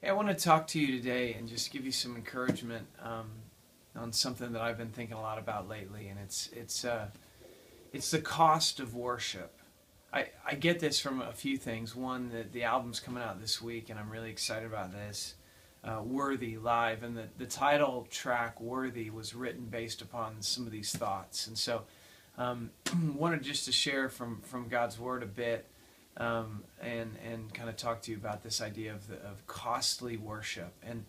Hey, I want to talk to you today and just give you some encouragement on something that I've been thinking a lot about lately, and it's the cost of worship. I get this from a few things. One, that the album's coming out this week, and I'm really excited about this. Worthy live, and the title track "Worthy" was written based upon some of these thoughts, and so wanted just to share from God's Word a bit. And kind of talk to you about this idea of costly worship. And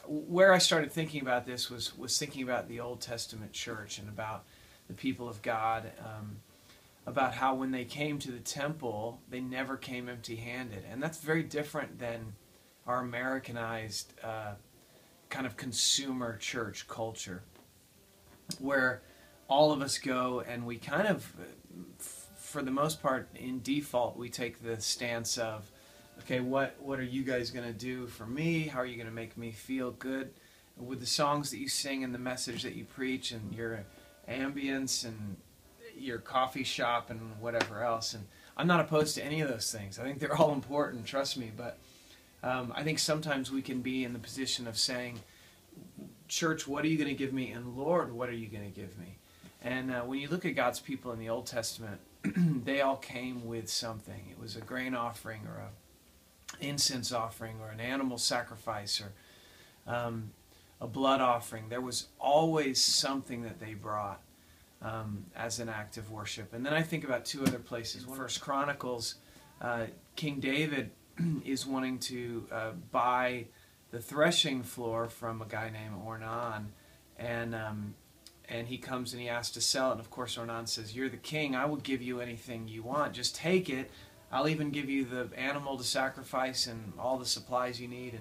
where I started thinking about this was thinking about the Old Testament church and about the people of God, about how when they came to the temple, they never came empty-handed. And that's very different than our Americanized kind of consumer church culture, where all of us go and we kind of, for the most part, in default, we take the stance of, okay, what are you guys going to do for me? How are you going to make me feel good? With the songs that you sing and the message that you preach and your ambience and your coffee shop and whatever else. And I'm not opposed to any of those things. I think they're all important, trust me. But I think sometimes we can be in the position of saying, church, what are you going to give me? And Lord, what are you going to give me? And when you look at God's people in the Old Testament, they all came with something. It was a grain offering or an incense offering or an animal sacrifice or a blood offering. There was always something that they brought as an act of worship. And then I think about two other places. First Chronicles, King David is wanting to buy the threshing floor from a guy named Ornan, and he comes and he asks to sell it. And of course Ornan says, "You're the king. I will give you anything you want. Just take it. I'll even give you the animal to sacrifice and all the supplies you need."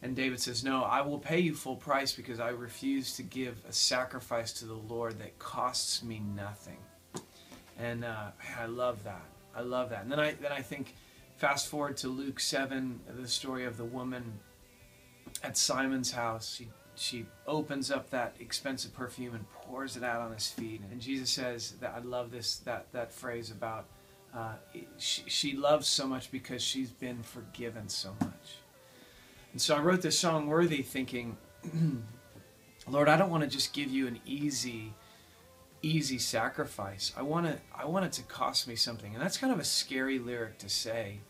And David says, "No, I will pay you full price because I refuse to give a sacrifice to the Lord that costs me nothing." And I love that. I love that. And then I think, fast forward to Luke 7, the story of the woman at Simon's house. She opens up that expensive perfume and pours it out on his feet. And Jesus says that, I love that phrase about she loves so much because she's been forgiven so much. And so I wrote this song, Worthy, thinking, Lord, I don't want to just give you an easy sacrifice. I want it to cost me something. And that's kind of a scary lyric to say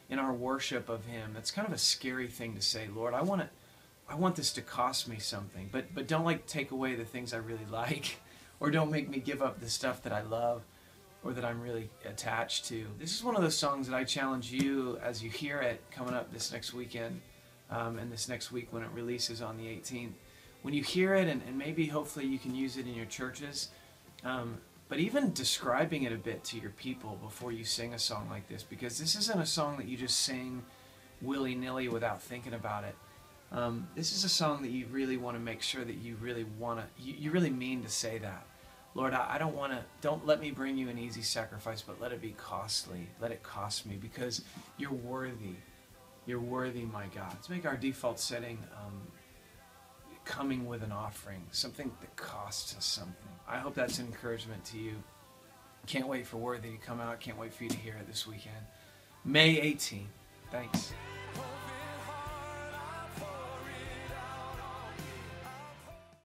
in our worship of Him. That's kind of a scary thing to say, Lord, I want this to cost me something, but don't take away the things I really like, or don't make me give up the stuff that I love or that I'm really attached to. This is one of those songs that I challenge you as you hear it coming up this next weekend and this next week when it releases on the 18th. When you hear it, and maybe hopefully you can use it in your churches, but even describing it a bit to your people before you sing a song like this, because this isn't a song that you just sing willy-nilly without thinking about it. This is a song that you really want to make sure that you really mean to say that. Lord, don't let me bring you an easy sacrifice, but let it be costly. Let it cost me, because you're worthy. You're worthy, my God. Let's make our default setting coming with an offering, something that costs us something. I hope that's an encouragement to you. Can't wait for Worthy to come out. Can't wait for you to hear it this weekend. May 18th. Thanks.